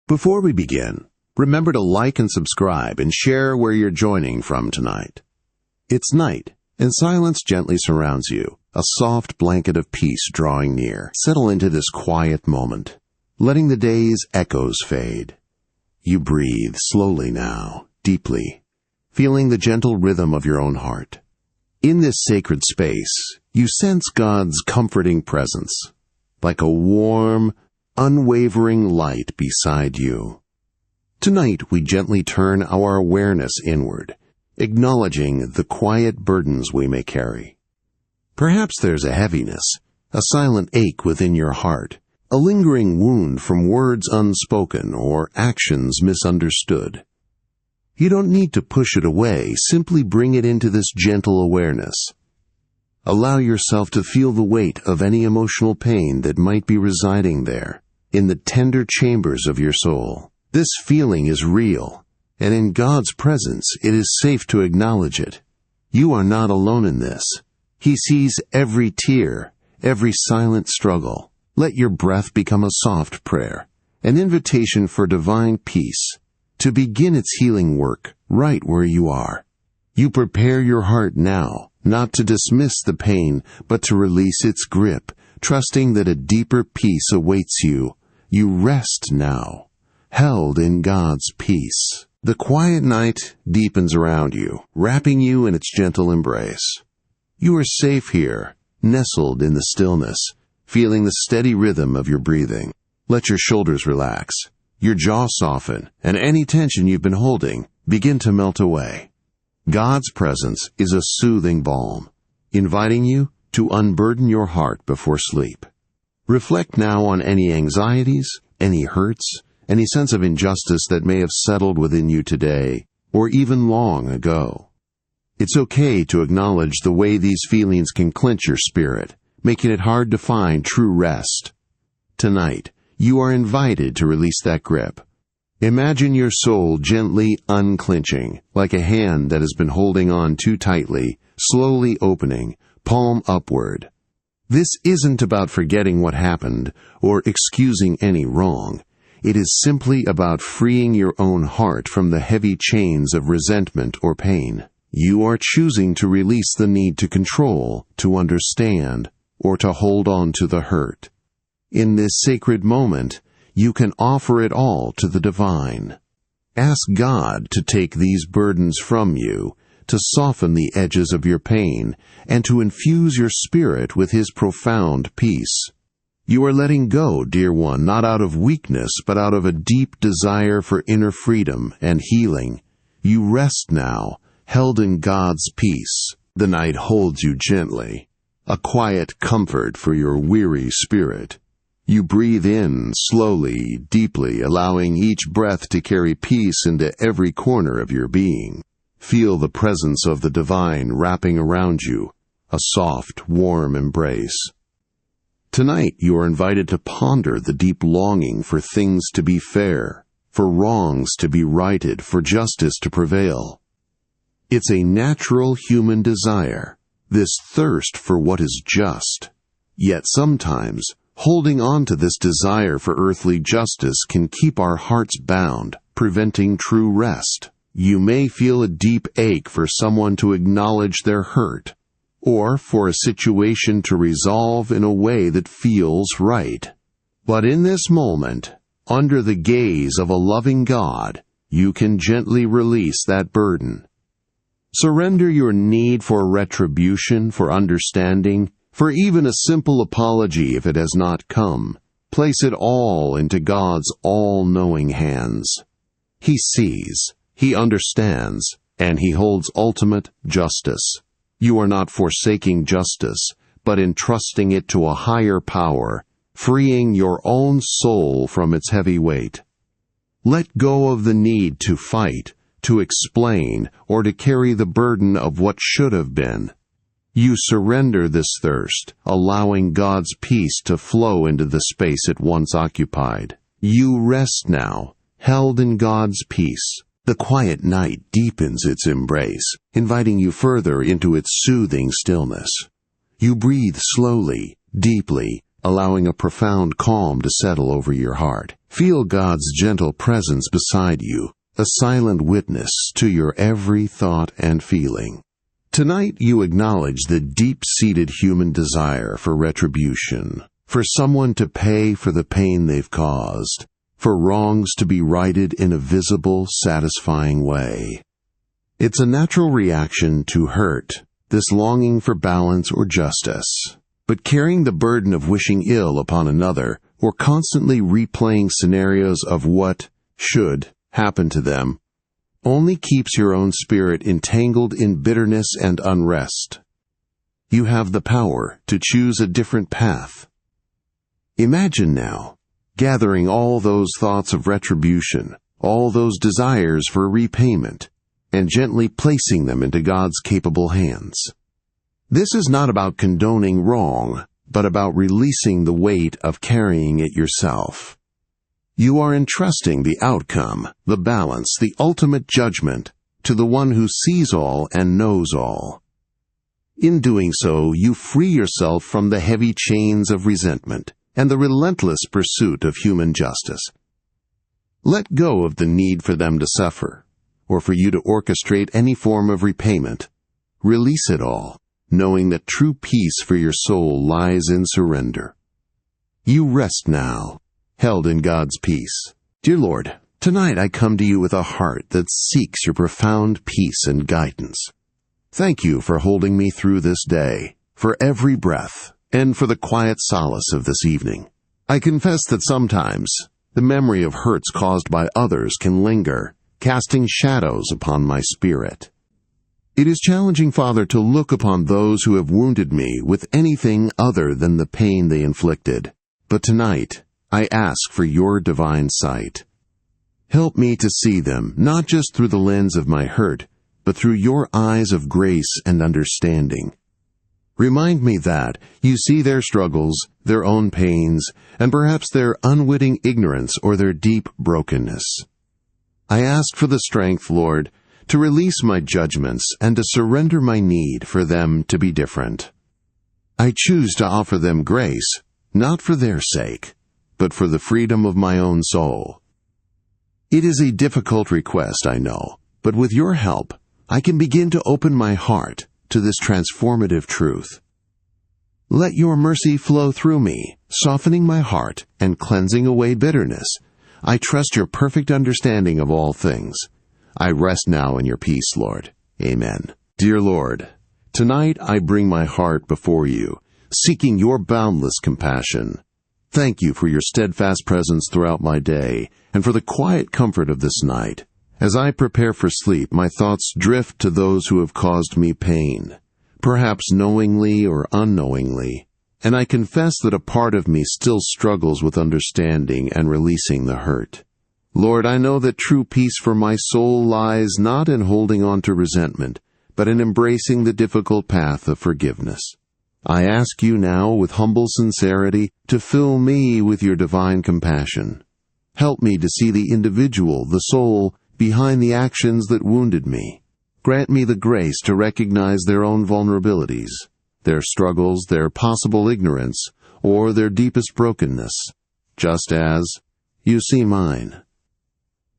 Before we begin, remember to like and subscribe and share where you're joining from tonight. It's night, and silence gently surrounds you, a soft blanket of peace drawing near. Settle into this quiet moment, letting the day's echoes fade. You breathe slowly now, deeply, feeling the gentle rhythm of your own heart. In this sacred space, you sense God's comforting presence, like a warm, unwavering light beside you. Tonight, we gently turn our awareness inward, acknowledging the quiet burdens we may carry. Perhaps there's a heaviness, a silent ache within your heart, a lingering wound from words unspoken or actions misunderstood. You don't need to push it away, simply bring it into this gentle awareness. Allow yourself to feel the weight of any emotional pain that might be residing there, in the tender chambers of your soul. This feeling is real, and in God's presence it is safe to acknowledge it. You are not alone in this. He sees every tear, every silent struggle. Let your breath become a soft prayer, an invitation for divine peace, to begin its healing work right where you are. You prepare your heart now, not to dismiss the pain, but to release its grip, trusting that a deeper peace awaits you. You rest now, held in God's peace. The quiet night deepens around you, wrapping you in its gentle embrace. You are safe here, nestled in the stillness, feeling the steady rhythm of your breathing. Let your shoulders relax, your jaw soften, and any tension you've been holding begin to melt away. God's presence is a soothing balm, inviting you to unburden your heart before sleep. Reflect now on any anxieties, any hurts, any sense of injustice that may have settled within you today, or even long ago. It's okay to acknowledge the way these feelings can clench your spirit, making it hard to find true rest. Tonight, you are invited to release that grip. Imagine your soul gently unclenching, like a hand that has been holding on too tightly, slowly opening, palm upward. This isn't about forgetting what happened or excusing any wrong. It is simply about freeing your own heart from the heavy chains of resentment or pain. You are choosing to release the need to control, to understand, or to hold on to the hurt. In this sacred moment, you can offer it all to the divine. Ask God to take these burdens from you, to soften the edges of your pain, and to infuse your spirit with His profound peace. You are letting go, dear one, not out of weakness, but out of a deep desire for inner freedom and healing. You rest now, held in God's peace. The night holds you gently, a quiet comfort for your weary spirit. You breathe in slowly, deeply, allowing each breath to carry peace into every corner of your being. Feel the presence of the divine wrapping around you, a soft, warm embrace. Tonight, you are invited to ponder the deep longing for things to be fair, for wrongs to be righted, for justice to prevail. It's a natural human desire, this thirst for what is just. Yet sometimes, holding on to this desire for earthly justice can keep our hearts bound, preventing true rest. You may feel a deep ache for someone to acknowledge their hurt, or for a situation to resolve in a way that feels right. But in this moment, under the gaze of a loving God, you can gently release that burden. Surrender your need for retribution, for understanding, for even a simple apology if it has not come. Place it all into God's all-knowing hands. He sees, He understands, and He holds ultimate justice. You are not forsaking justice, but entrusting it to a higher power, freeing your own soul from its heavy weight. Let go of the need to fight, to explain, or to carry the burden of what should have been. You surrender this thirst, allowing God's peace to flow into the space it once occupied. You rest now, held in God's peace. The quiet night deepens its embrace, inviting you further into its soothing stillness. You breathe slowly, deeply, allowing a profound calm to settle over your heart. Feel God's gentle presence beside you, a silent witness to your every thought and feeling. Tonight you acknowledge the deep-seated human desire for retribution, for someone to pay for the pain they've caused, for wrongs to be righted in a visible, satisfying way. It's a natural reaction to hurt, this longing for balance or justice. But carrying the burden of wishing ill upon another, or constantly replaying scenarios of what should happen to them, only keeps your own spirit entangled in bitterness and unrest. You have the power to choose a different path. Imagine now, gathering all those thoughts of retribution, all those desires for repayment, and gently placing them into God's capable hands. This is not about condoning wrong, but about releasing the weight of carrying it yourself. You are entrusting the outcome, the balance, the ultimate judgment to the one who sees all and knows all. In doing so, you free yourself from the heavy chains of resentment and the relentless pursuit of human justice. Let go of the need for them to suffer, or for you to orchestrate any form of repayment. Release it all, knowing that true peace for your soul lies in surrender. You rest now, held in God's peace. Dear Lord, tonight I come to you with a heart that seeks your profound peace and guidance. Thank you for holding me through this day, for every breath, and for the quiet solace of this evening. I confess that sometimes the memory of hurts caused by others can linger, casting shadows upon my spirit. It is challenging, Father, to look upon those who have wounded me with anything other than the pain they inflicted. But tonight, I ask for your divine sight. Help me to see them, not just through the lens of my hurt, but through your eyes of grace and understanding. Remind me that you see their struggles, their own pains, and perhaps their unwitting ignorance or their deep brokenness. I ask for the strength, Lord, to release my judgments and to surrender my need for them to be different. I choose to offer them grace, not for their sake, but for the freedom of my own soul. It is a difficult request, I know, but with your help, I can begin to open my heart to this transformative truth. Let your mercy flow through me, softening my heart and cleansing away bitterness. I trust your perfect understanding of all things. I rest now in your peace, Lord. Amen. Dear Lord, tonight I bring my heart before you, seeking your boundless compassion. Thank you for your steadfast presence throughout my day and for the quiet comfort of this night. As I prepare for sleep, my thoughts drift to those who have caused me pain, perhaps knowingly or unknowingly, and I confess that a part of me still struggles with understanding and releasing the hurt. Lord, I know that true peace for my soul lies not in holding on to resentment, but in embracing the difficult path of forgiveness. I ask you now, with humble sincerity, to fill me with your divine compassion. Help me to see the individual, the soul, behind the actions that wounded me. Grant me the grace to recognize their own vulnerabilities, their struggles, their possible ignorance, or their deepest brokenness, just as you see mine.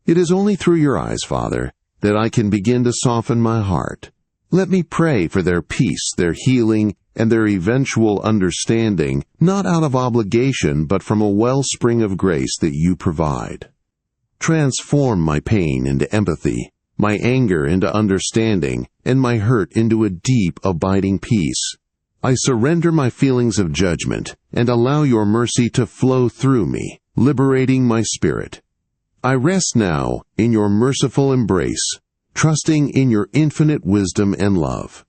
It is only through your eyes, Father, that I can begin to soften my heart. Let me pray for their peace, their healing, and their eventual understanding, not out of obligation, but from a wellspring of grace that you provide. Transform my pain into empathy, my anger into understanding, and my hurt into a deep, abiding peace. I surrender my feelings of judgment and allow your mercy to flow through me, liberating my spirit. I rest now in your merciful embrace, trusting in your infinite wisdom and love.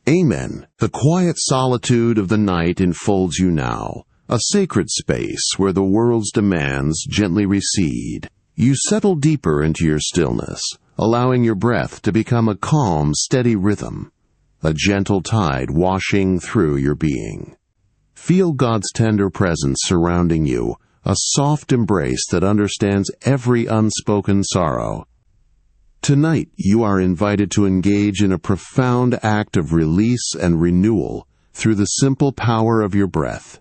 Amen. The quiet solitude of the night enfolds you now, a sacred space where the world's demands gently recede. You settle deeper into your stillness, allowing your breath to become a calm, steady rhythm, a gentle tide washing through your being. Feel God's tender presence surrounding you, a soft embrace that understands every unspoken sorrow. Tonight, you are invited to engage in a profound act of release and renewal through the simple power of your breath.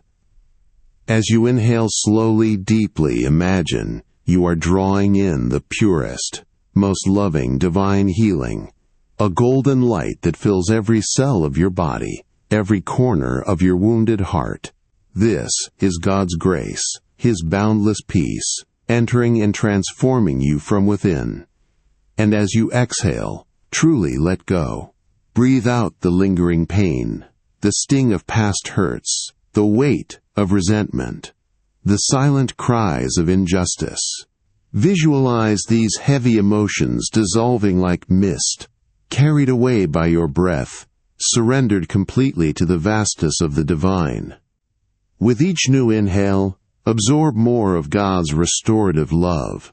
As you inhale slowly, deeply, imagine you are drawing in the purest, most loving divine healing, a golden light that fills every cell of your body, every corner of your wounded heart. This is God's grace, His boundless peace, entering and transforming you from within. And as you exhale, truly let go. Breathe out the lingering pain, the sting of past hurts, the weight of resentment, the silent cries of injustice. Visualize these heavy emotions dissolving like mist, carried away by your breath, surrendered completely to the vastness of the divine. With each new inhale, absorb more of God's restorative love.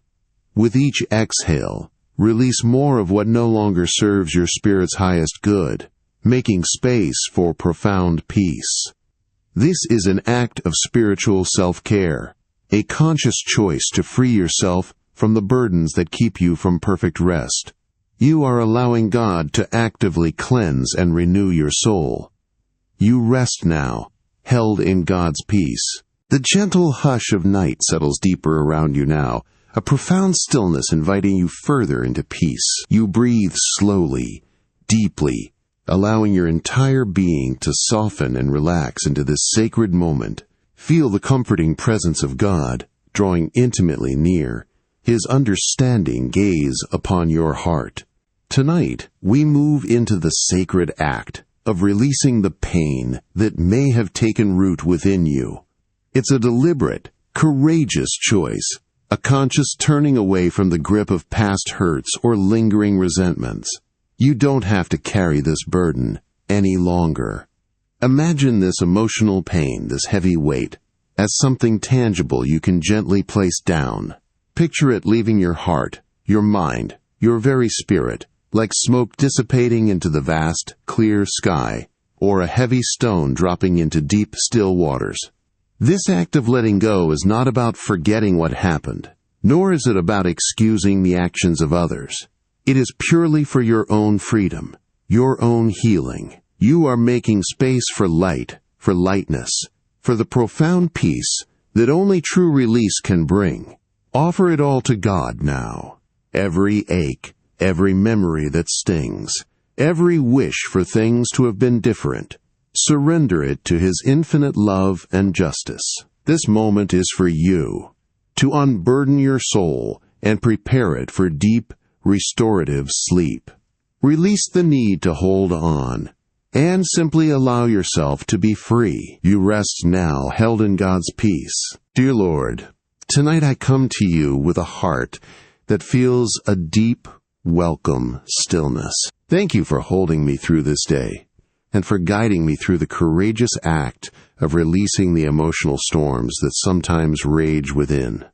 With each exhale, release more of what no longer serves your spirit's highest good, making space for profound peace. This is an act of spiritual self-care, a conscious choice to free yourself from the burdens that keep you from perfect rest. You are allowing God to actively cleanse and renew your soul. You rest now, held in God's peace. The gentle hush of night settles deeper around you now, a profound stillness inviting you further into peace. You breathe slowly, deeply, allowing your entire being to soften and relax into this sacred moment. Feel the comforting presence of God, drawing intimately near, His understanding gaze upon your heart. Tonight, we move into the sacred act of releasing the pain that may have taken root within you. It's a deliberate, courageous choice, a conscious turning away from the grip of past hurts or lingering resentments. You don't have to carry this burden any longer. Imagine this emotional pain, this heavy weight, as something tangible you can gently place down. Picture it leaving your heart, your mind, your very spirit, like smoke dissipating into the vast, clear sky, or a heavy stone dropping into deep, still waters. This act of letting go is not about forgetting what happened, nor is it about excusing the actions of others. It is purely for your own freedom, your own healing. You are making space for light, for lightness, for the profound peace that only true release can bring. Offer it all to God now. Every ache, every memory that stings, every wish for things to have been different. Surrender it to His infinite love and justice. This moment is for you, to unburden your soul and prepare it for deep, restorative sleep. Release the need to hold on, and simply allow yourself to be free. You rest now, held in God's peace. Dear Lord, tonight I come to you with a heart that feels a deep, welcome stillness. Thank you for holding me through this day, and for guiding me through the courageous act of releasing the emotional storms that sometimes rage within.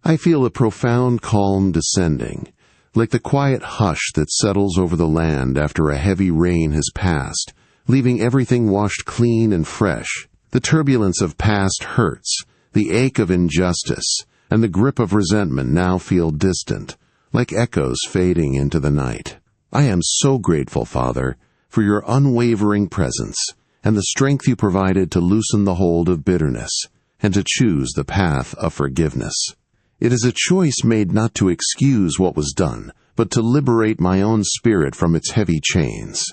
I feel a profound calm descending, like the quiet hush that settles over the land after a heavy rain has passed, leaving everything washed clean and fresh. The turbulence of past hurts, the ache of injustice, and the grip of resentment now feel distant, like echoes fading into the night. I am so grateful, Father, for your unwavering presence and the strength you provided to loosen the hold of bitterness and to choose the path of forgiveness. It is a choice made not to excuse what was done, but to liberate my own spirit from its heavy chains.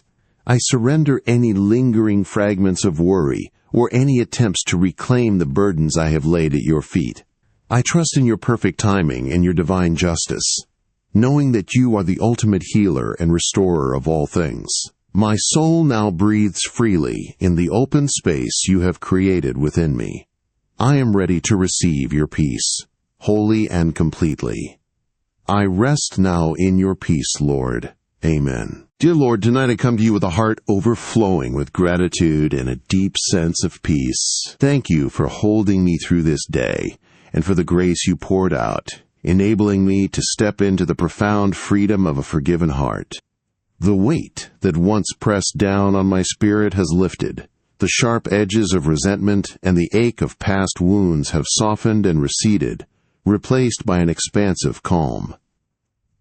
I surrender any lingering fragments of worry or any attempts to reclaim the burdens I have laid at your feet. I trust in your perfect timing and your divine justice, knowing that you are the ultimate healer and restorer of all things. My soul now breathes freely in the open space you have created within me. I am ready to receive your peace, wholly and completely. I rest now in your peace, Lord. Amen. Dear Lord, tonight I come to you with a heart overflowing with gratitude and a deep sense of peace. Thank you for holding me through this day and for the grace you poured out, enabling me to step into the profound freedom of a forgiven heart. The weight that once pressed down on my spirit has lifted. The sharp edges of resentment and the ache of past wounds have softened and receded, replaced by an expansive calm.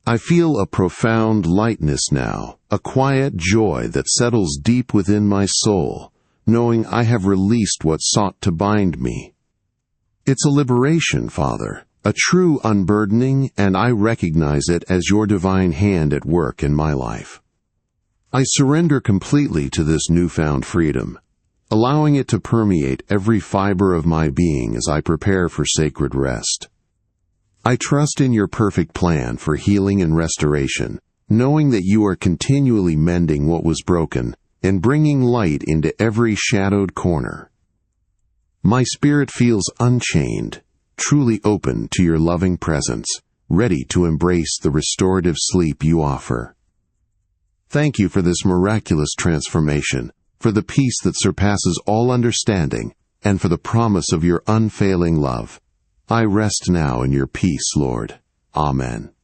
I feel a profound lightness now, a quiet joy that settles deep within my soul, knowing I have released what sought to bind me. It's a liberation, Father, a true unburdening, and I recognize it as your divine hand at work in my life. I surrender completely to this newfound freedom, allowing it to permeate every fiber of my being as I prepare for sacred rest. I trust in your perfect plan for healing and restoration, knowing that you are continually mending what was broken and bringing light into every shadowed corner. My spirit feels unchained, truly open to your loving presence, ready to embrace the restorative sleep you offer. Thank you for this miraculous transformation, for the peace that surpasses all understanding, and for the promise of your unfailing love. I rest now in your peace, Lord. Amen.